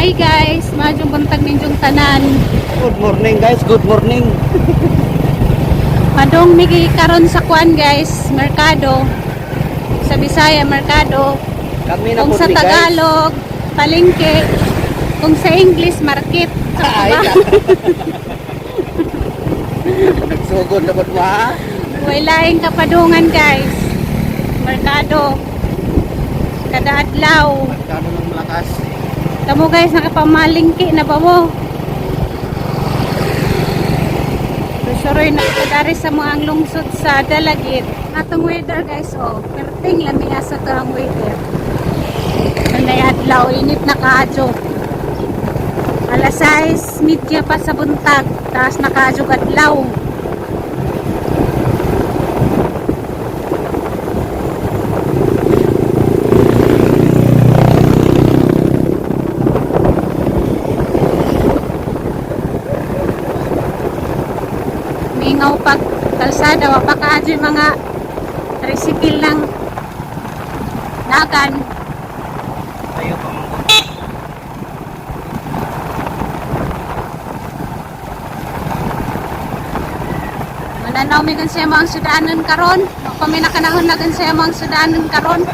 Hi guys, majong buntag ninyong tanan. Good morning guys, good morning. Padong migi karon sa kuan guys, merkado. Sa Bisaya merkado. Kami na Kung po sa ni guys. Tagalog, palengke. Kung sa English, market. Sa Ay, ba? nagsugod na ba ma? Way laing kapadungan guys. Merkado. Kada adlaw. Merkado ng malakas. Kamu guys, nakapamalingki na ba mo? Susuroy na kadari sa mga lungsod sa Dalagit. Atong weather guys, oh, perting lami sa tarang weather. Nanay adlaw, init na kaadyo. Alas 6, media pa sa buntag, taas na kaadyo adlaw. Mingaw pag kalsada, wapakaadyo yung mga tricycle ng nagan. Tayo pa mga Mananaw mi kan siya mga sudanan karon. Kami nakanahon na kan siya mga sudanan karon.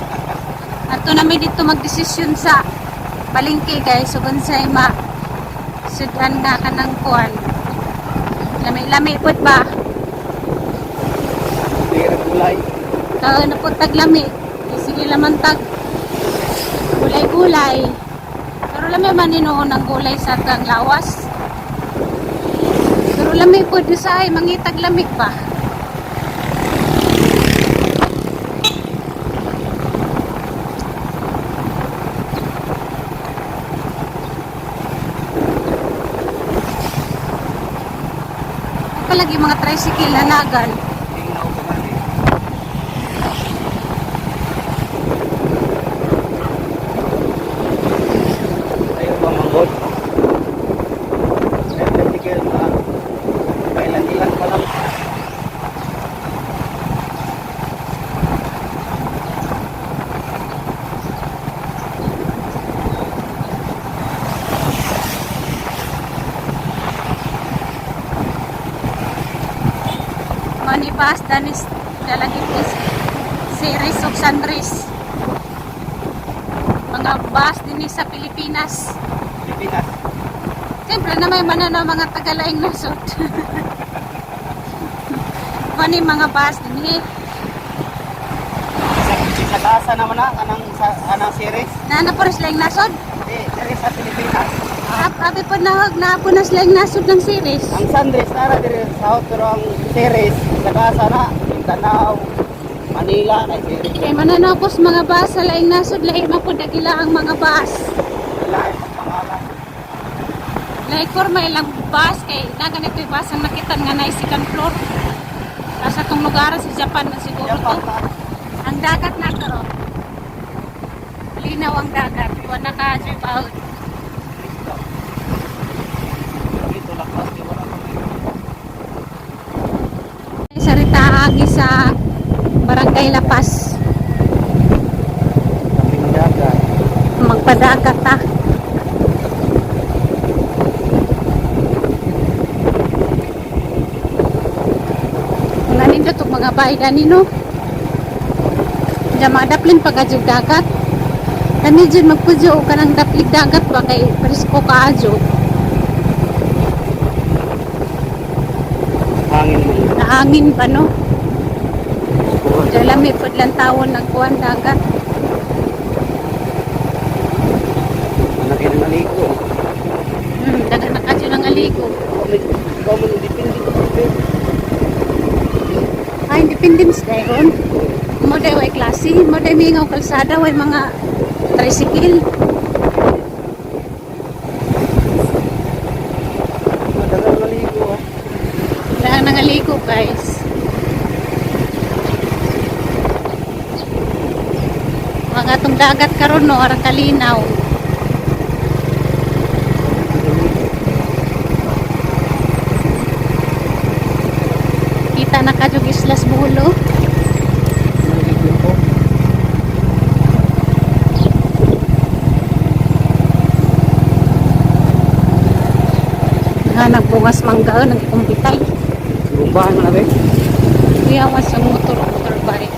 Ato na mi dito magdesisyon sa palengke guys. So kung siya ma sudan nga kanang kuan. Lami-lami pud ba? tira gulay. Kao na pud taglami. Sige laman tag gulay-gulay. Pero lami man ninuon ang gulay sa tang lawas. Pero lami pud sa ay mangitag lamig pa. Lagi mga tricycle na nagan. Tingnaw pa man eh. Tayo pa manggod. Tigil na. Kailan pa lang. Manipas danis dalagit is series of Sandris. Mga bus din sa Pilipinas. Pilipinas. Siyempre na may mananaw mga tagalaing nasod. Mani mga bus din Sa taasa naman na, anang series. na po sila yung nasod. Series sa Pilipinas. Abi po na po na sila yung nasod ng series. Ang Sandres na dire sa pero ang series sa taasa na, Mindanao, Manila, na series. Kay mananaw po sa mga bus sa laing nasod, laing po dagila ang mga bus. Lahat ng pangalan. Like for may ilang bus kay na ganito yung bus ang nakitan nga na second floor. Sa itong lugar sa Japan na siguro Japan to. na. Ang dagat na karon. Linaw ang dagat. Wala ka drip out. Dito lakas di wala kami. Sarita agi sa Barangay Lapas. Kaming dagat. Magpadagat ta. Nanin dito mga bayan nino. Diyan mga daplin pag-adyo dagat. Kami dyan magpudyo ka ng daplig dagat ba kay presko ka adyo. Hangin mo. Naangin pa no. Diyan lami po lang tawon ng kuwan dagat. Anak yun ang aligo. Dagat na kadyo ng aligo. Ikaw mo dipindi ko. Independence Day ron. Mo day way klase, mo day mingaw kalsada way mga tricycle. Madagal maligo ah. Kailangan nangaligo guys. Mga itong dagat karon no, arang kalinaw. Kita na kadyo Islas Bulo. Maligo ko. Nagpungas mangga, nagkumpitay. Gubahan mo na ba? Kuya, was ang motor bike.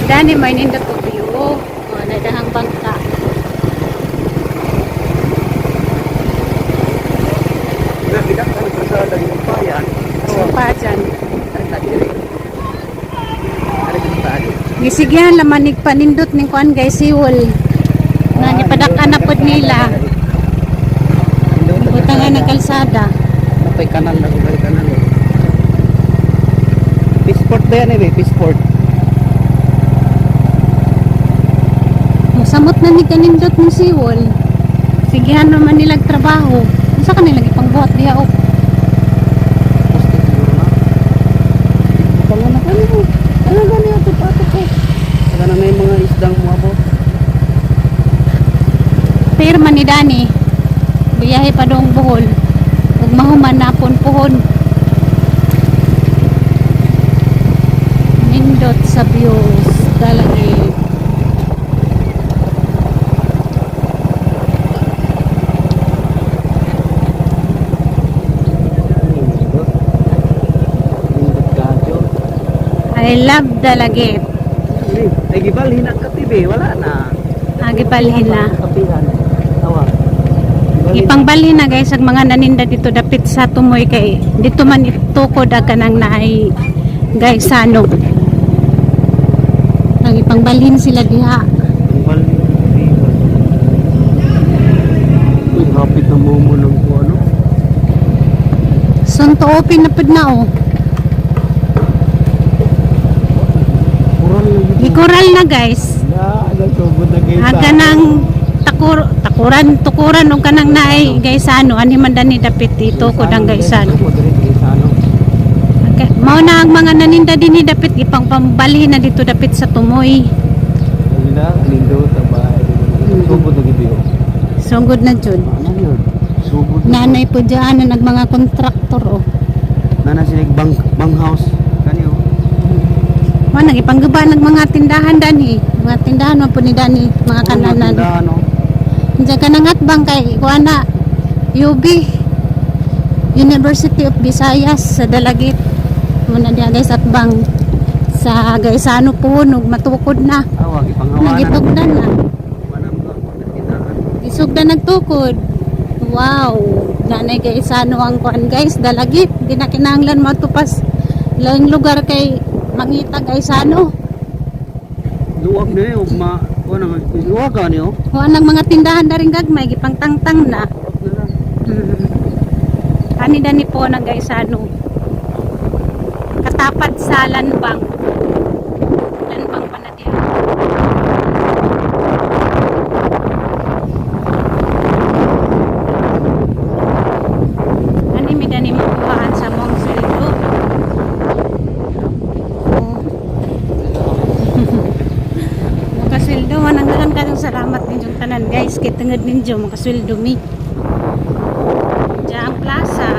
Dani, may nindot ko view. O, nadahang bangka. Tidak kan sa daging bayan. So, pa dyan. Ada tadi. Gisigyan laman panindot ning kuan guys, siwol. Na nipadaka na pod nila. Butangan ng kalsada. Napay kanan na ko kanan. Pisport ba yan eh, Pisport. Samot na ni kanindot ng siwol. Sigihan naman nilang trabaho. Unsa ka nilang ipangbuhat diha og Pangan na kayo. Ano gani ato pato ko? Saka na may mga isdang muabot. pirma ni Dani. Biyahe pa dong Bohol. Ug mahuman na pohon. Nindot sa views dalagi. I love Dalagit. Ay gibalhin ang katibi, wala na. Agibalhin na. Kapihan. Tawa. Ipangbalhin na guys ang mga naninda dito dapit sa tumoy kay dito man itukod ang kanang naay guys sano. Nang ipangbalhin sila diha. Gibalhin. Uy, hapit na mo ng ano. Sunto open na pud na oh. Likural na guys. Aga nang tukuran o kanang naay gaysano ani man dani dapit dito ko dang gaysano. Okay. Mao na ang mga naninda dinhi dapit ipang pambalhin na dito dapit sa tumoy. Sugod na jud. Nanay po diyan na nagmanga kontraktor oh. Nana sinig bang house kanyo. Mo nagipangguba ng mga tindahan dani. Mga tindahan man po ni Dani, mga kananan. Ano? Diyan ka nangat bang kay kuana UB University of Visayas sa Dalagit. Muna diya guys at bang sa gaysano po ug matukod na. Awag ipanghawanan. Nagitugdan na. Manam ko tindahan. Isugdan nagtukod. Wow, nanay gaysano ang kuan guys, Dalagit. Di na kinahanglan mo tupas laing lugar kay mangita gaysano. Luwag na eh, luwag ka niyo. Kuan ang mga tindahan daring gagmay gipangtangtang na. Ani dani po ng gaysano. Katapat sa Lanbang. Lanbang pa na diyan. Ani mi dani makuhaan sa mong seldo. Makasweldo man ang dagan kadong salamat ninyong tanan guys kay tungod ninyo makasweldo mi. Diyan plaza.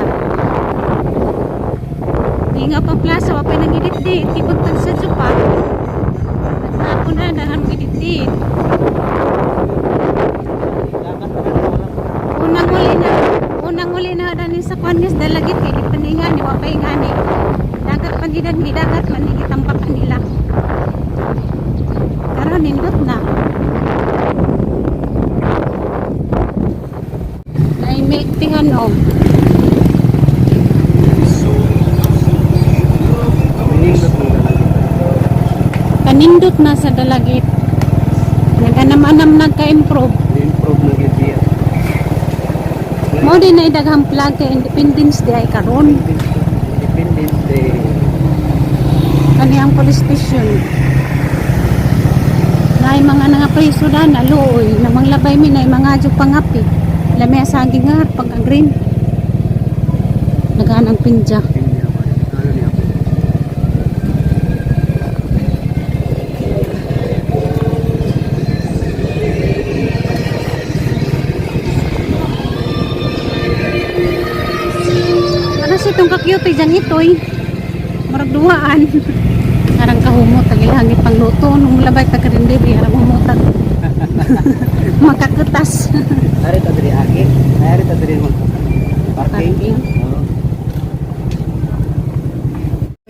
Di nga pa plaza wa pa nang idit-dit kibot sa jupa. Nagnapo na dahan idit-dit. Unang uli na dani sa Konyas Dalagit kay di paningan ni wa pa ingani. Dagat pangidan gidagat man itampak nila. Karon nindot na. Naimiktingan o. Kanindot na sa Dalagit. Naganam-anam nagka-improve. Improve na gid siya. Mo din na idaghang plug kay Independence Day karon. Independence Day. Kaniyang police station. Nay mga nangapriso na naluoy namang labay mi nay mga jug pangapi. Lamay saging nga pag green. Naganang pinja. Ano si itong kakyute dyan ito'y marag duwaan. Karang kahumot ang ilahang ipangluto nung labay ta karindiri arang humutan. Makakutas pwede naman. Parking. Parking. Oo.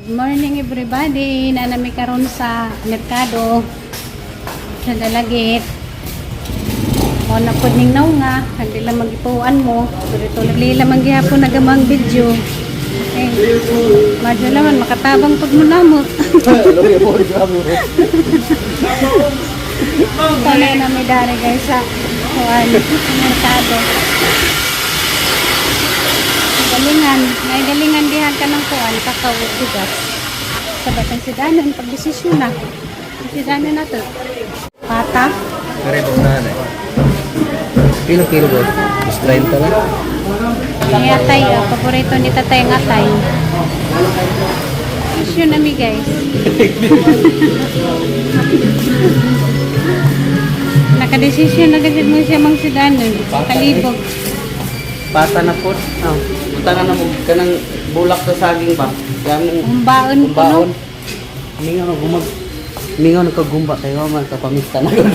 Good morning everybody. Nanami karon sa merkado sa Dalagit. O na pod ning naw nga, hindi lang magituan mo. Dito lila man gihapon nagamang video. Eh, madyo naman makatabang pod mo namo. Logi po grabe. Kaya na may dari guys sa kuan merkado. Galingan, may galingan dihan ka ng kuan kakao bigas. Sa batang sidanan pag desisyon na. Sidanan na to. Pata. Kare po na na. Kilo boss. Is 30 lang. May atay, paborito ni tatay ng atay. Issue na mi guys. Nakadesisyon na gagawin mo siya mang sidanan. Kalibog. Pata na po. Ah, butangan na mo kanang bulak sa saging ba. Kaya mo Umbaon ko no. Mingaw na gumag. Mingaw na kagumba kayo man sa pamista na yun.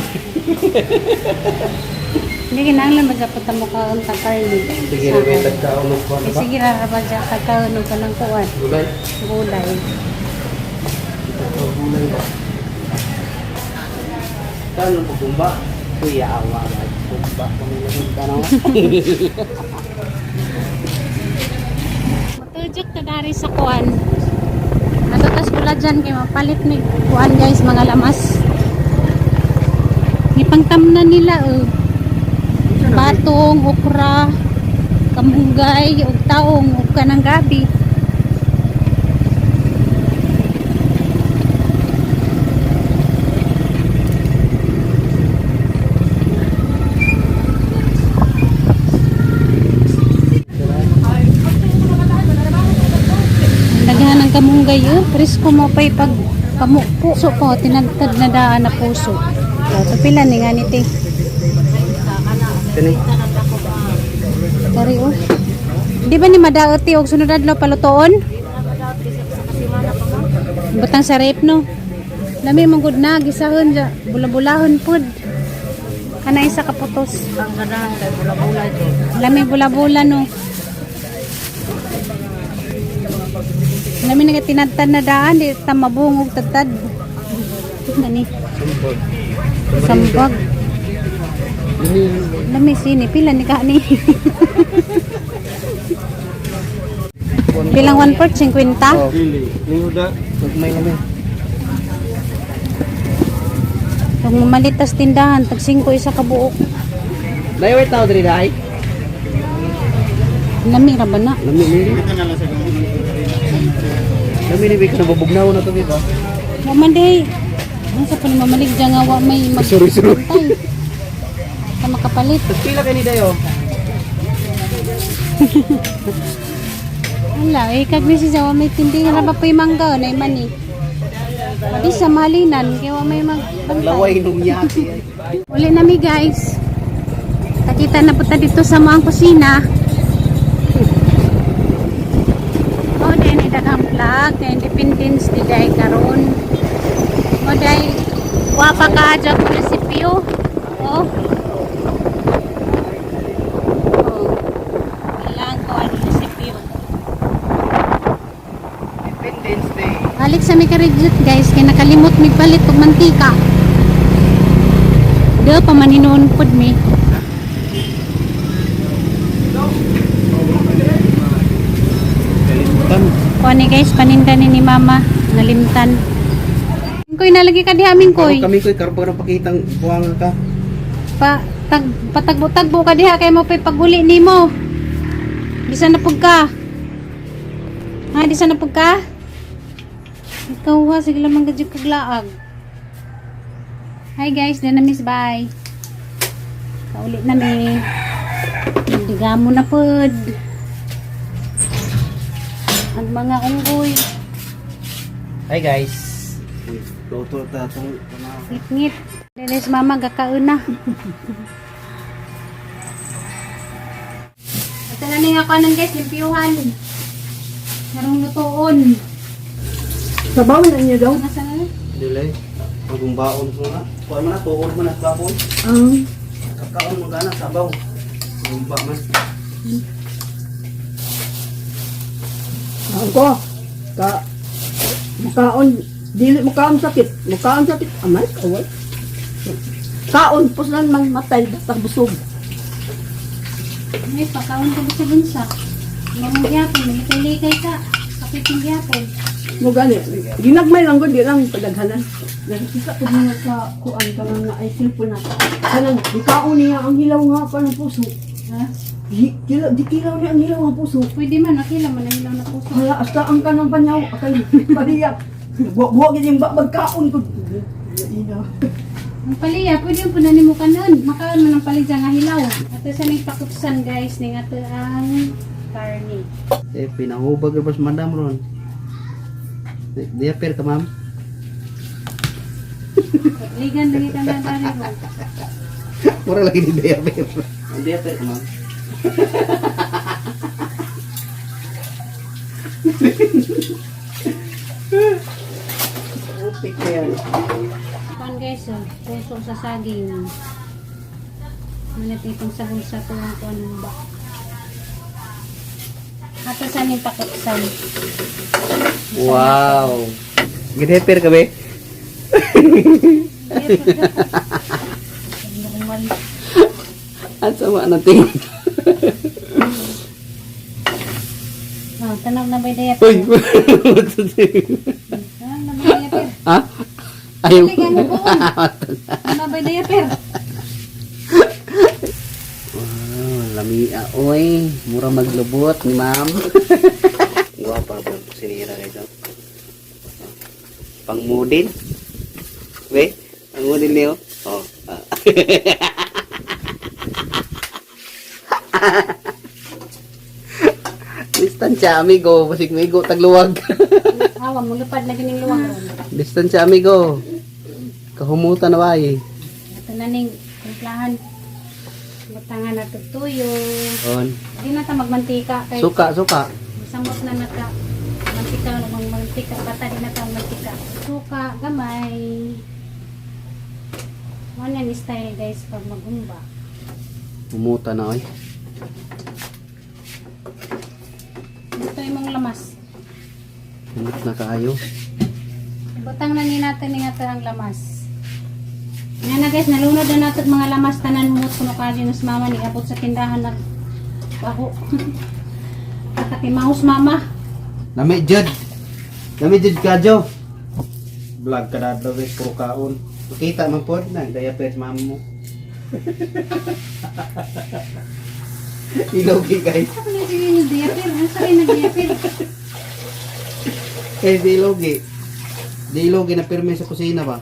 Hindi kinahanglan magapot mo ka ang takarni. Sige na may tagkaon ng kuwan ba? Sige ra ba dyan tagkaon ka ng kuwan. Gulay. Gulay. Gulay ba? Kano mo gumba? Kuya awa na. Gumba ko nila yung tanaw. Matujuk na dari sa kuwan. Natutas pula dyan kaya mapalit ni kuwan guys mga lamas. Ipangtamnan nila batong, okra, kamunggay, ug taong, ug kanang gabi. Daghan ng kamunggay presko mo pa'y pag puso ko, tinagtad na daan na puso. So, pila ni nga niti. Kani. Dari Di ba ni madaot og sunod adlaw palutoon? Butang sa rep no. Lami mong gud na gisahon ja bula-bulahon pud. Kana isa ka putos. Ang ganahan kay bula-bula ito. Lami bula-bula no. Lami nagatinadtad na daan di ta mabungog tatad. Nani? Sambag. Lami sini pila ni ka ni. Bilang 1 per 50? Oh, pili. Liuda. May lamin. Kung malitas tindahan, tag 5 isa ka buok. Dai wait tao diri dai. Lami ra ba na? Lami ni. Lami ni bik na babugnaw na to ba? Wa man day. Ano sa pala mamalig dyan nga wa may Sorry. Ka makapalit. Pila kay ni dayo? Wala, kagnisi sa wa may tindi nga ba pa yung mangga na mani. Pati sa malinan, kaya wa may magbantay. Laway nung yati. Uli nami guys. Takita na punta dito sa mga kusina. O, dahil ni dagang vlog, kaya Independence di dahil karon. O, dahil wapa ka dyan munisipyo. O. Ilang ko ang munisipyo. Independence Day. Balik sa may karejut guys, kaya nakalimot mi palit pag mantika. Deo pa maninuon pod mi. Kalimutan. Kuha ni guys, paninda ni mama, nalimtan. Koy nalagi ka di amin koy. Kami koy karon pa pakitang buwang ka. Patagbo-tagbo ka diha kay mo pay paguli nimo. Bisa na pug ka. Ha, bisa na pug ka? Ikaw ha, sige lang gadyo kaglaag. Hi guys, na miss bye. Kaulit na mi. Digamo na pod. Ang mga unggoy. Hi guys. Luto ta tong Ngit-ngit. Denes mama gakauna. Ito na nga ako ng guys, limpiyuhan. Narong lutoon. Sabaw na niyo daw? Nasa na? Dili. Pagumbaon mo na. Kuan man na tuod man na babon. Ang Kakaon mo gana sabaw. Gumba man. Ako, mukaon, dili mukaon sakit. Mukaon sakit, amay, kawal. Kaon, puslan man matay, basta busog. May pakaon ka sa bunsa. Mamang gyapon, maglikay-likay ka. Kapit ng gyapon. Mo gani, ginagmay lang ko, di lang padaghanan. Nakikita ko mga sa kuan ka nga ay cellphone na. Kanang, di kaon niya ang hilaw nga pa ng puso. Ha? Di kilaw niya ang hilaw nga puso. Pwede man, nakila man ang ilaw na puso. Hala, hasta ang kanang panyaw, akay paliyak. Buwag yung magkaon ko. Ina. Ang paliya, pwede yung punanin mo ka nun. Makaon mo ng palidya nga hilaw. Ato sa ning pakutsan guys, ning ato ang karne. Eh, pinahubag rin madam ron. Diaper ka, ma'am. Ligan lagi ka na tari mo. Mura lagi ni diaper. Diaper ka, ma'am. Upik ka yan. Kuan guys, oh, puso sa saging. Manat itong sagong sa tuwang kuan ng ba. Ato sa ning pakutsan. Wow. Diaper ka, be? Ang sama ng tingin. Oh, tanong na ba yung diaper? Uy! Tanong na ba yung diaper? Ha? Ayaw. Ligan mo buon. Tanong na ba yung diaper? Wow, lamia. Uy, mura maglubot ni ma'am. Guwapa ba? Sinira kayo. Pangmudin? Weh, pangmudin niyo? Oh. Distansya amigo, basig migo tagluwag. Awa, mulupad na ganing luwang ron. Distansya amigo. Kahumutan na ba eh? Ito na ning kumplahan. Butangan na tutuyo. On. Hindi na ta magmantika. Kay Suka, suka. samot na nata. Mantika, lumang mantika. Bata di na ta mantika. Suka, gamay. Ano yan style guys pag magumba. Humutan na oy. Ito yung mga lamas. Humut na kaayo. Butang na ni natin ni nga ang lamas. Nga na guys, nalunod na natin mga lamas tanan mo kuno kaji nas mama ni abot sa tindahan nag baho. Kakakimahos mama. Lami jud. Lami jud kadyo. Vlog ka na daw guys, puro kaon. Makita man po na, diaper mama mo. Ilogi guys. Ako na sige yung diaper. Ano sa rin nag-diaper? Kaya di ilogi. Di ilogi na pirme sa kusina ba?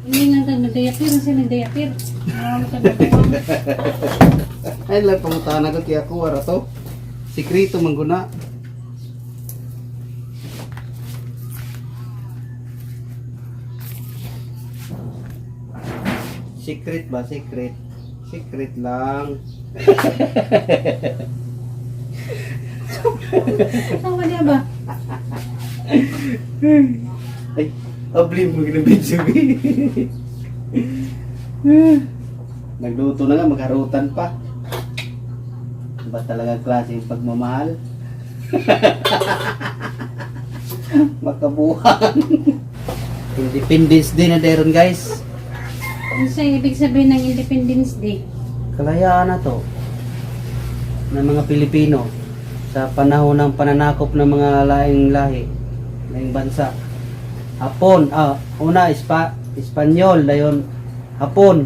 Hindi nang nag-diaper. Ano siya nag-diaper? Marami ka nagawang. Ay lang pangutahan agad kaya ako wala to. Sikrito mangguna. Secret ba? Secret. Secret lang. Saan ka niya ba? Ay, ablim mo ginabidyo. Nagluto na nga, magharutan pa. Ba talaga klase yung pagmamahal? Makabuhan. Independence Day na deron guys. Ano sa ibig sabihin ng Independence Day? Kalayaan na to ng mga Pilipino sa panahon ng pananakop ng mga laing lahi, laing bansa. Hapon, una Espanyol, dayon Hapon.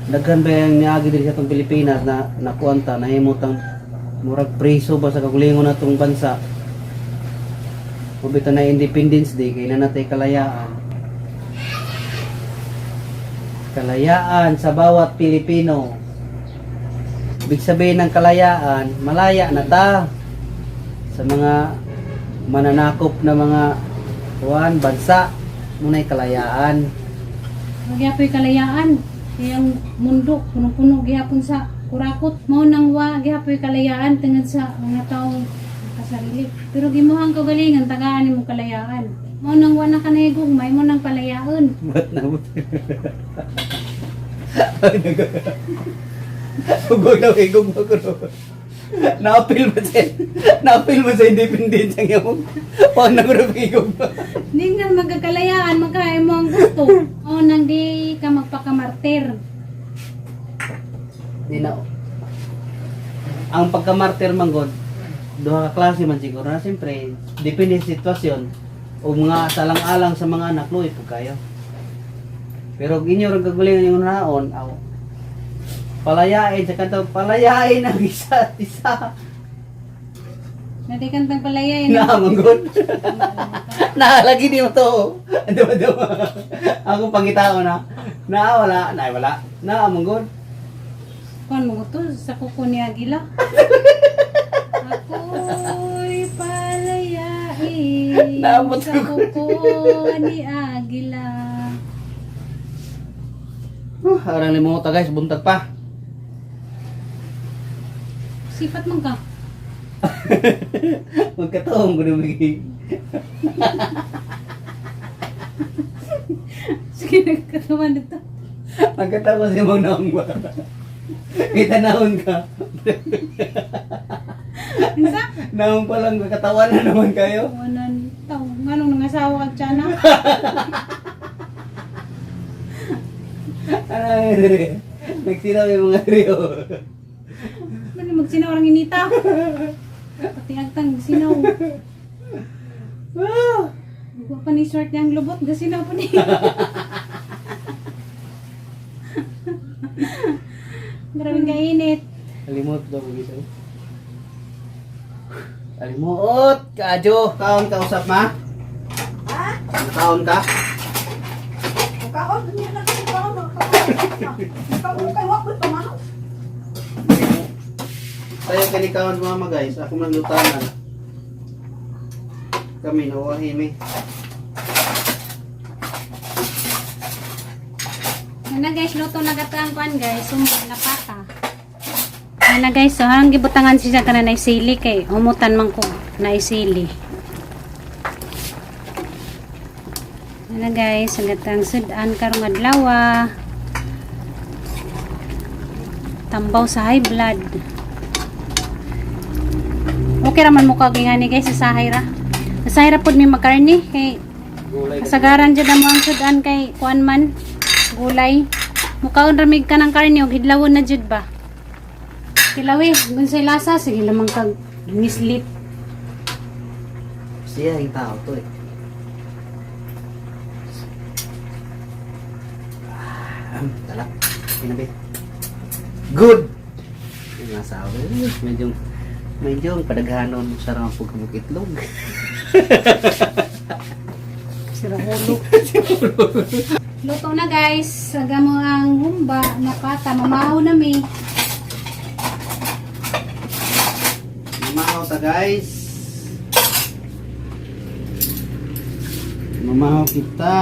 Daghan ba yung niagi diri sa itong Pilipinas na nakuanta, nahimutang murag preso ba sa kagulingon na itong bansa. Mabito na Independence Day, kailan natay kalayaan. Kalayaan sa bawat Pilipino. Ibig sabihin ng kalayaan, malaya na ta sa mga mananakop na mga bansa. Muna'y kalayaan. Nagyapoy kalayaan. Kayang mundo, puno-puno gihapon sa kurakot. Mao nang wa gihapon kalayaan tungod sa mga taong kasarili. Pero gimuhang kaugalingan tagaan nimo kalayaan. Mao nang wa na kanaygon, may mo nang palayaon. Ba't na mo? Hugog na higog mo ko. Na-appeal mo sa independence ang iyong pag nagurapigog mo. Hindi nga magkakalayaan, magkain mo ang gusto. O, nang di ka magpakamartir. Di na. Ang pagka-martyr man god, duha ka klase man siguro na siyempre, depende sa sitwasyon o mga salang-alang sa mga anak luoy po kayo. Pero inyo ring kagalingan yung naon, aw. Palayain sa kanto, palayain ang isa't isa. Nadi kantang palayain. Naamang god. Nahalagi di mo to. Diba. Ako pangitao na. Wala. Naamang god. Kuan mo to sa kuko ni Agila. Ako'y palayain Naamot sa ko. kuko ni Agila. Arang limuta guys, buntag pa. Sifat mo ka. Magkataong ko na magiging. Sige, nagkatawa nito. Magkatawa siya mong naong ba? Itanahon ka. Isa? Naong pa lang, katawa na naman kayo. Wanan tao. Nganong nangasawa kag tiyana? Ay, nagsinaw yung mga rio. Mani magsinaw orang inita. Pati agtang sinaw. Huwag pa ni short niyang lubot. Gasinaw pa ni. Maraming kainit. Alimot daw dito. Alimot! Kaadyo! Kaon ka usap ma? Ha? Kaon ka? Kaon, niya na kasi kaon. Kaon kay wakot pa man. Tayo kanikawan mama guys, ako man lutanan. Kami nawahimi. Yan na guys, luto na gatang kuan guys. Sumbong na pata. Yan na guys, so hang gibutangan siya ka na naisili kay umutan man ko naisili. Yan na guys, ang gatang sudan karong adlaw. Tambaw sa high blood. Okay raman mo kagingani guys sa sahay ra. Sa sahay ra pud mi makarni kay Gulay. kasagaran jud mo ang sudan kay kuan man gulay. Mukaon ramig ka ng karne og hidlawon na jud ba. Kilawi, gunsay lasa sige lamang kag mislit. Siya yung tao to eh. Talak. Pinabi. Good! Yung asawa. Medyo padaghanon sa ramang pagkabukitlog. Sira ulo. Luto na guys. Saga mo ang humba na pata. Mamahaw na mi. Mamahaw ta guys. Mamahaw kita.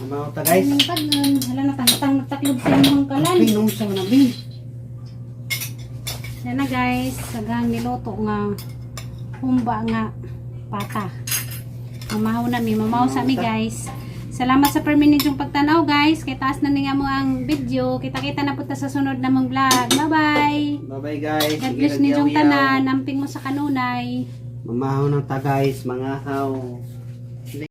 Mamahaw ta guys. Ang tagan. Hala na tangtang nagtaklob sa imong kalan. Pinong siya nabi. Yan na guys. Sagang niluto nga humba nga pata. Mamahaw na mi. Mamahaw sa mi guys. Salamat sa per minute yung pagtanaw guys. Kay taas na nga mo ang video. Kita-kita na punta sa sunod na mong vlog. Bye-bye. Bye-bye guys. God Sige, bless ninyong nagyaw-yaw. tanan. Namping mo sa kanunay. Mamahaw ng ta guys. Mga haw.